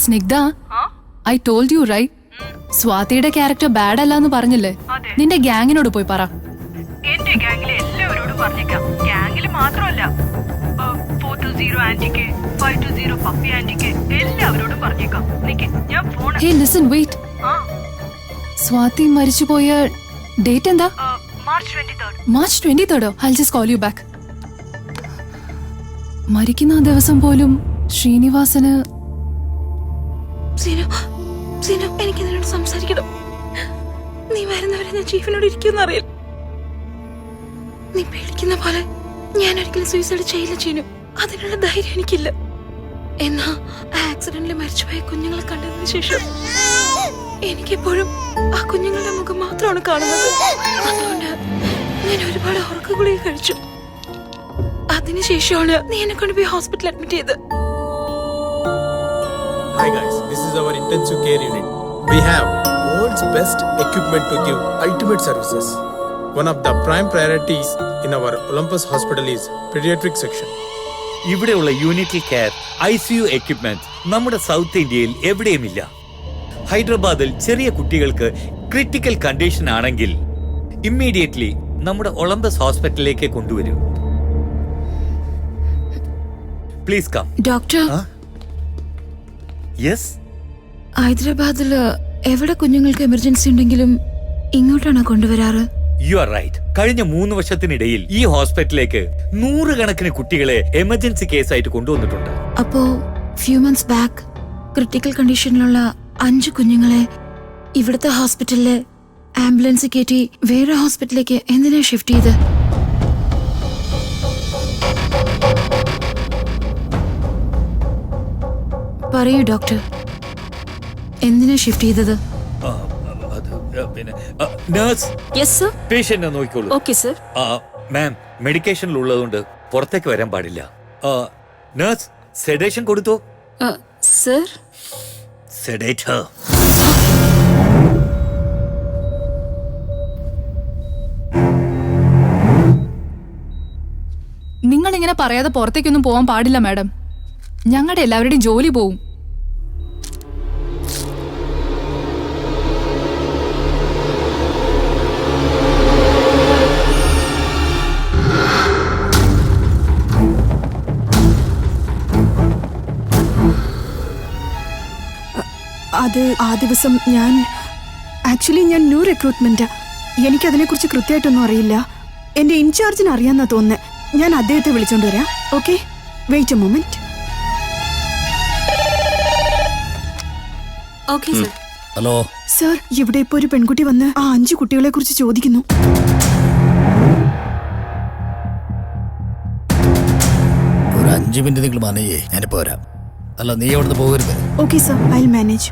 Snigdha, I told you right, സ്വാതിയുടെ character bad അല്ലാന്ന് പറഞ്ഞില്ലേ? നിന്റെ ഗ്യാങ്ങിനോട് പോയി പറ. എന്റെ ഗ്യാങ്ങിലെ എല്ലാവരോടും പറഞ്ഞേക്കാം. ഗ്യാങ്ങില് മാത്രമല്ല, 420 ആന്റിക്ക്, 520 പപ്പി ആന്റിക്ക് എല്ലാവരോടും പറഞ്ഞേക്കാം. ഞാൻ ഫോൺ. ഹേ ലിസൺ, വെയിറ്റ്. സ്വാതി മരിച്ചുപോയ ഡേറ്റ് എന്താ? March 23. I'll just call you back. മരിക്കുന്ന ആ ദിവസം പോലും ശ്രീനിവാസന് എനിക്ക് നിന്നോട് സംസാരിക്കണം. നീ വരുന്നവരെ ഞാൻ ചീഫിനോട് ഇരിക്കുമെന്ന് അറിയില്ല. നീ പേടിക്കുന്ന പോലെ ഞാൻ ഒരിക്കലും സൂയിസൈഡ് ചെയ്യില്ല ചീനു. അതിനുള്ള ധൈര്യം എനിക്കില്ല. എന്നാ ആക്സിഡന്റിൽ മരിച്ചുപോയ കുഞ്ഞുങ്ങളെ കണ്ടതിന് ശേഷം എനിക്കെപ്പോഴും ആ കുഞ്ഞുങ്ങളുടെ മുഖം മാത്രമാണ് കാണുന്നത്. അതുകൊണ്ട് ഞാൻ ഒരുപാട് ഉറക്കഗുളിക കഴിച്ചു. അതിനുശേഷമാണ് നീ എന്നെ കൊണ്ടുപോയി ഹോസ്പിറ്റലിൽ അഡ്മിറ്റ് ചെയ്ത്. Hi guys, this is our intensive care unit. We have world's best equipment to give ultimate services. One of the prime priorities in our Olympus hospital is pediatric section. ഇവിടെയുള്ള യൂണിറ്റി കെയർ ICU എക്യുപ്മെന്റ് നമ്മുടെ south ഇന്ത്യയിൽ എവിടെയുമില്ല. ഹൈദരാബാദിൽ ചെറിയ കുട്ടികൾക്ക് critical condition ആണെങ്കിൽ immediately നമ്മുടെ Olympus ഹോസ്പിറ്റലിലേക്ക് കൊണ്ടുവരൂ. Please come. ഡോക്ടർ, യെസ്, ഹൈദരാബാദില് എവിടെ കുഞ്ഞുങ്ങൾക്ക് എമർജൻസി ഉണ്ടെങ്കിലും ഇങ്ങോട്ടാണോ കൊണ്ടുവരാറ്? You are right. കഴിഞ്ഞ 3 വർഷത്തിനിടയിൽ ഈ ഹോസ്പിറ്റലിലേക്ക് 100 കണക്കിന് കുട്ടികളെ എമർജൻസി കേസായിട്ട് കൊണ്ടുവന്നിട്ടുണ്ട്. അപ്പോ ഫ്യൂ മന്ത്സ് ബാക്ക് ക്രിട്ടിക്കൽ കണ്ടീഷനിലുള്ള 5 കുഞ്ഞുങ്ങളെ ഇവിടുത്തെ ഹോസ്പിറ്റലില് ആംബുലൻസ് കയറ്റി വേറെ ഹോസ്പിറ്റലിലേക്ക് എന്തിനാ ഷിഫ്റ്റ് ചെയ്ത്? പറയൂ ഡോക്ടർ, എന്തിനാ ഷിഫ്റ്റ് ചെയ്തത്? പേഷ്യന്റിനെ നോക്കിക്കോളൂ. Okay sir. മാം, മെഡിക്കേഷനിൽ ഉള്ളതുകൊണ്ട് പുറത്തേക്ക് വരാൻ പാടില്ല. നഴ്സ്, സെഡേഷൻ കൊടുത്തോ? Sir, sedate Har. നിങ്ങൾ ഇങ്ങനെ പറയാതെ പുറത്തേക്കൊന്നും പോവാൻ പാടില്ല മാഡം. ഞങ്ങളുടെ എല്ലാവരുടെയും ജോലി പോവും. അത് ആ ദിവസം ഞാൻ ന്യൂ റിക്രൂട്ട്മെന്റ്. എനിക്കതിനെക്കുറിച്ച് കൃത്യമായിട്ടൊന്നും അറിയില്ല. എൻ്റെ ഇൻചാർജിന് അറിയാമെന്നാ തോന്നുന്നത്. ഞാൻ അദ്ദേഹത്തെ വിളിച്ചോണ്ട് വരാം. Okay, wait a moment. Okay sir. Hello sir, ഇവിടെ ഇപ്പൊ ഒരു പെൺകുട്ടി വന്ന് ആ 5 കുട്ടികളെ കുറിച്ച് ചോദിക്കുന്നു. ഒരു 5 മിനിറ്റ് നിങ്ങൾ മാനേജ് ചെയ്യേ, ഞാനിപ്പോ വരാം. അല്ല, നീ അവിടുന്ന് പോകരുത്. Okay sir, I will manage.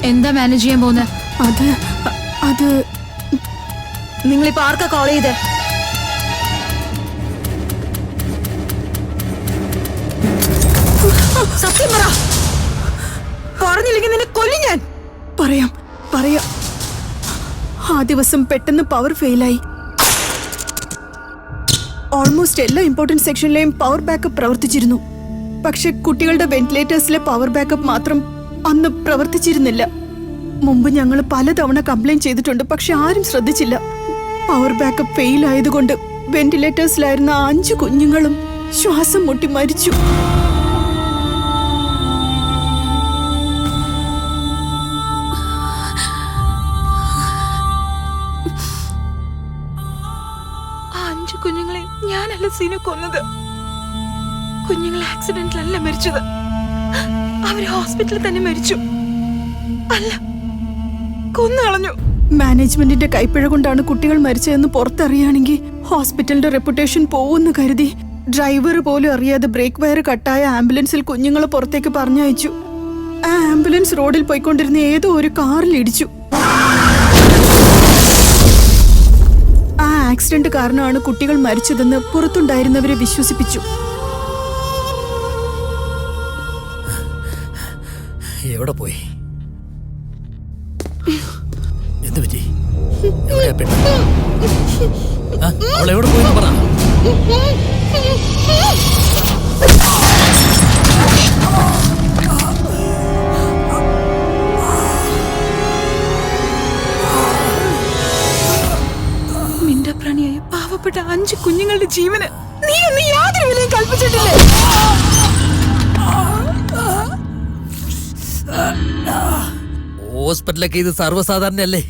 എന്താ മാനേജ് ചെയ്യാൻ പോകുന്നത്? അത് നിങ്ങളിപ്പോ ആർക്കാ കോൾ ചെയ്തേ? സത്യം പറ. പറഞ്ഞില്ലെങ്കിൽ നിന്നെ കൊല്ലും ഞാൻ. പറയാം. ആ ദിവസം പെട്ടെന്ന് പവർ ഫെയിലായി. ഓൾമോസ്റ്റ് എല്ലാ ഇമ്പോർട്ടന്റ് സെക്ഷനിലെയും പവർ ബാക്കപ്പ് പ്രവർത്തിച്ചിരുന്നു. പക്ഷെ കുട്ടികളുടെ വെന്റിലേറ്റേഴ്സിലെ പവർ ബാക്കപ്പ് മാത്രം അന്ന് പ്രവർത്തിച്ചിരുന്നില്ല. മുമ്പ് ഞങ്ങൾ പലതവണ കംപ്ലൈന്റ് ചെയ്തിട്ടുണ്ട്, പക്ഷെ ആരും ശ്രദ്ധിച്ചില്ല. പവർ ബാക്കപ്പ് ഫെയിൽ ആയതുകൊണ്ട് വെന്റിലേറ്റേഴ്സിലായിരുന്ന 5 കുഞ്ഞുങ്ങളും ശ്വാസം മുട്ടി മരിച്ചു. കുഞ്ഞുങ്ങളെ ഞാനല്ല സീനു കൊന്നത്. കുഞ്ഞുങ്ങൾ ആക്സിഡന്റിലല്ല മരിച്ചത്. അവര് ഹോസ്പിറ്റലിൽ തന്നെ മരിച്ചു. അല്ല, കൊന്നു കളഞ്ഞു. മാനേജ്മെന്റിന്റെ കൈപ്പിഴ കൊണ്ടാണ് കുട്ടികൾ മരിച്ചതെന്ന് പുറത്തറിയാണെങ്കിൽ ഹോസ്പിറ്റലിന്റെ റെപ്യൂട്ടേഷൻ പോവെന്ന് കരുതി ഡ്രൈവർ പോലും അറിയാതെ ബ്രേക്ക് വയർ കട്ടായ ആംബുലൻസിൽ കുഞ്ഞുങ്ങളെ പുറത്തേക്ക് പറഞ്ഞയച്ചു. ആ ആംബുലൻസ് റോഡിൽ പോയിക്കൊണ്ടിരുന്ന ഏതോ ഒരു കാറിൽ ഇടിച്ചു. ആ ആക്സിഡന്റ് കാരണമാണ് കുട്ടികൾ മരിച്ചതെന്ന് പുറത്തുണ്ടായിരുന്നവരെ വിശ്വസിപ്പിച്ചു. എവിടെ പോയി? എന്ത് പറ്റി? എവിടെയാ പെണ്ണ്? അവൾ എവിടെ പോയി പറ. മിണ്ടപ്രാണിയായ പാവപ്പെട്ട 5 കുഞ്ഞുങ്ങളുടെ ജീവന് നീ ഒന്നും യാതൊരു വിലയും കൽപ്പിച്ചിട്ടില്ലേ? ഹോസ്പിറ്റലൊക്കെ ഇത് സർവ്വസാധാരണയല്ലേ?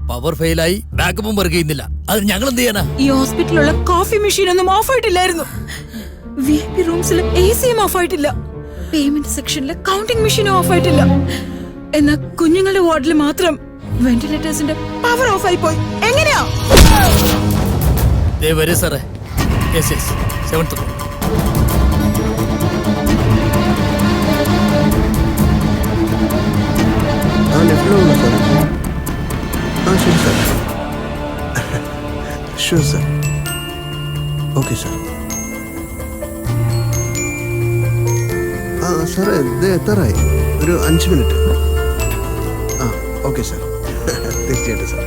പവർ ഫെയിലായി ബാക്കപ്പും വർക്ക് ചെയ്യുന്നില്ല. അത് ഞങ്ങൾ എന്ത് ചെയ്യാനാ? ഈ ഹോസ്പിറ്റലിലുള്ള കോഫി മെഷീൻ ഒന്നും ഓഫ് ആയിട്ടില്ലായിരുന്നു. VIP റൂംസിൽ AC ഓഫ് ആയിട്ടില്ല. പേയ്മെന്റ് സെക്ഷനിലെ കൗണ്ടിംഗ് മെഷീനും ഓഫ് ആയിട്ടില്ല. എന്നാൽ കുഞ്ഞുങ്ങളുടെ വാർഡിൽ മാത്രം വെന്റിലേറ്റേഴ്സിന്റെ പവർ ഓഫ് ആയി പോയി. എങ്ങനെയാ? ദേ വരൂ സാറേ. Yes yes 7th floor. ലെഫ്റ്റിലുള്ള സാർ. ശരി sir. Sure sir. Okay sir. സാറേ ഇത് എത്താറായി. ഒരു 5 മിനിറ്റ്. Okay sir. തീർച്ചയായിട്ടും sir.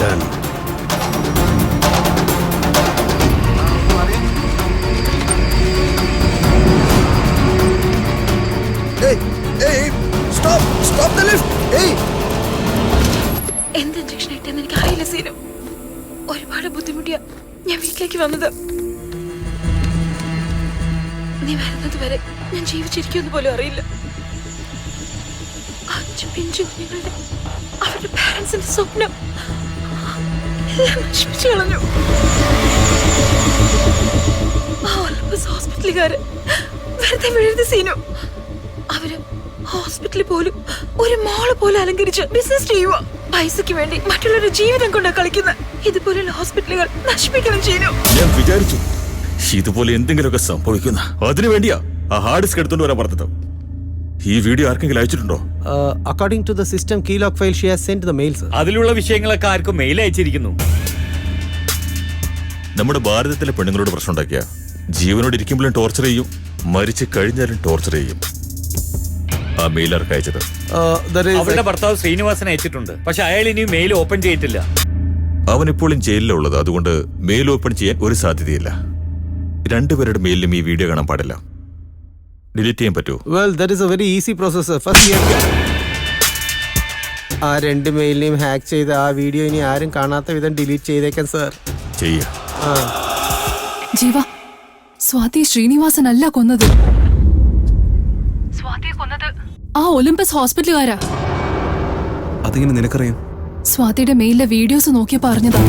Done. Hey, hey, stop, stop the lift. Hey. എന്ത് ഇഞ്ചക്ഷൻ ഇട്ടെന്ന് എനിക്ക് അറിയില്ല സീനു. ഒരുപാട് ബുദ്ധിമുട്ടിയാ ഞാൻ വീട്ടിലേക്ക് വന്നത്. നീ വരുന്നത് വരെ ഞാൻ ജീവിച്ചിരിക്കുമെന്ന് പോലും അറിയില്ല. 5 പിഞ്ചു കുഞ്ഞുങ്ങളുടെ അവരുടെ പാരന്റ്സിന്റെ സ്വപ്നം എല്ലാം നശിപ്പിച്ചു കളഞ്ഞു. ആ ഒളിമ്പസ് ഹോസ്പിറ്റലുകാര് വെറുതെ വിഴരുത് സീനു. അവര് ഹോസ്പിറ്റലിൽ പോലും ഒരു മോള് പോലെ അലങ്കരിച്ച് ബിസിനസ് ചെയ്യുക. പൈസക്ക് വേണ്ടി മറ്റുള്ളവരുടെ ജീവിതം കൊണ്ടാ കളിക്കുന്ന ഇതുപോലെയുള്ള ഹോസ്പിറ്റലുകൾ നശിപ്പിക്കണം ചെയ്യുന്നു. ഞാൻ വിചാരിച്ചു ഇതുപോലെ എന്തെങ്കിലുമൊക്കെ സംഭവിക്കുന്ന അതിനു വേണ്ടിയാ ആ ഹാർഡ് ഡിസ്ക് എടുത്തോണ്ട് വരാൻ പറഞ്ഞത്. ഈ വീഡിയോ ആർക്കെങ്കിലും അയച്ചിട്ടുണ്ടോ? According to the system key lock file, she has sent the mail, sir. അതിലുള്ള വിഷയങ്ങളൊക്കെ ആർക്കും മെയിൽ അയച്ചിരിക്കുന്നു. നമ്മുടെ ഭാരതത്തിലെ പെണ്ണുങ്ങളോട് പ്രശ്നം ഉണ്ടാക്കിയ ജീവനോട് ഇരിക്കുമ്പോഴും ടോർച്ചർ ചെയ്യും, മരിച്ചു കഴിഞ്ഞാലും ടോർച്ചർ ചെയ്യും. ആ മെയിൽ ആർക്ക് അയച്ചത്? അവരുടെ ഭർത്താവ് ശ്രീനിവാസൻ അയച്ചിട്ടുണ്ട്. പക്ഷെ അയാൾ ഇനിയും മെയിൽ ഓപ്പൺ ചെയ്തിട്ടില്ല. അവൻ ഇപ്പോഴും ജയിലിലുള്ളത്. അതുകൊണ്ട് മെയിൽ ഓപ്പൺ ചെയ്യാൻ ഒരു സാധ്യതയില്ല. രണ്ടുപേരുടെ മെയിലും ഈ വീഡിയോ കാണാൻ പാടില്ല. ഡിലീറ്റ് ചെയ്യാൻ പറ്റുമോ? Well, that is a very easy process, sir. First we have ആ 2 മെയിലിനെയും ഹാക്ക് ചെയ്ത് ആ വീഡിയോ ഇനി ആരും കാണാത്ത വിധം ഡിലീറ്റ് ചെയ്തേക്കാം സർ. ചെയ്യാം. ജീവ, സ്വാതി ശ്രീനിവാസൻ അല്ല കൊന്നത്. സ്വാതിയെ കൊന്നത് ആ ഒളിമ്പസ് ഹോസ്പിറ്റലുകാരാ. അതിങ്ങനെ നിനക്കറിയാം? സ്വാതിയുടെ മെയിലിലെ വീഡിയോസ് നോക്കിയപ്പോ അറിഞ്ഞതാ.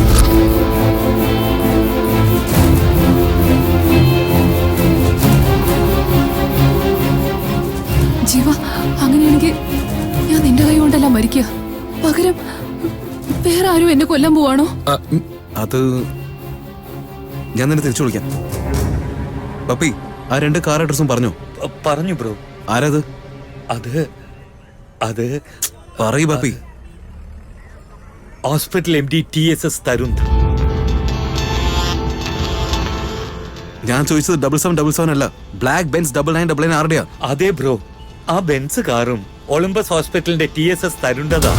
ജീവ, അങ്ങനെയാണെങ്കിൽ ഞാൻ നിന്റെ കൈ കൊണ്ടല്ല മരിക്കുക. പകരം വേറെ ആരും എന്നെ കൊല്ലാൻ പോവാണോ? അത് ഞാൻ തന്നെ തിരിച്ചു വിളിക്കാം. പപ്പി, ആ 2 കാർ അഡ്രസ്സും പറഞ്ഞോ? പറഞ്ഞു ബ്രോ. ആരത്? അത് പറയൂ puppy. Hospital MD TSS Tarun. ഞാൻ ചോദിച്ചത് 7777 അല്ല, ബ്ലാക്ക് ബെൻസ് 9999 ആരുടെയാ? അതെ ബ്രോ, ആ ബെൻസ് കാറും ഒളിമ്പസ് ഹോസ്പിറ്റലിന്റെ TSS തരുണ്ടതാ.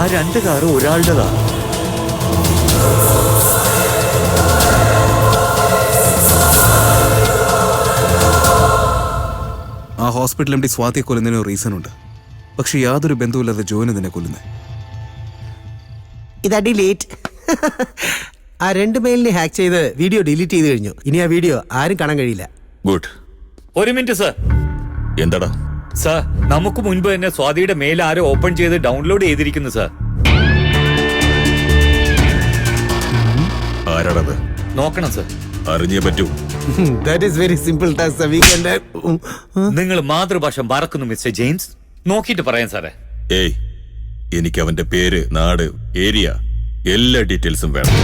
ആ 2 കാറും ഒരാളുടേതാ. ആ ഹോസ്പിറ്റൽ MD സ്വാതിയെ കൊല്ലുന്നതിന് ഒരു റീസൺ ഉണ്ട്. പക്ഷെ യാതൊരു ബന്ധവുമില്ലാതെ ജോയിന് തന്നെ കൊല്ലുന്നത്. ഇതാ ഡിലീറ്റ്. ആ 2 മെയിലിനെ ഹാക്ക് ചെയ്ത് വീഡിയോ ഡിലീറ്റ് ചെയ്ത് കഴിഞ്ഞു. ഇനി ആ വീഡിയോ ആരും കാണാൻ കഴിയില്ല. ഗുഡ്. ഒരു മിനിറ്റ് സർ. എന്താടാ? സർ, നമുക്ക് മുൻപ് തന്നെ സ്വാതിയുടെ മെയിൽ ആരോ ഓപ്പൺ ചെയ്ത് ഡൗൺലോഡ് ചെയ്തിരിക്കുന്നു സർ. ആരാടത്? നോക്കണം സർ. അറിഞ്ഞേ പറ്റൂ. That is very simple task, sir. We can നിങ്ങൾ മാതൃഭാഷ മറക്കുന്നു മിസ്റ്റർ ജെയിംസ്. നോക്കിയിട്ട് പറയാം സാറേ. ഏയ്, എനിക്ക് അവന്റെ പേര്, നാട്, ഏരിയ എല്ലാ ഡീറ്റെയിൽസും വേണം.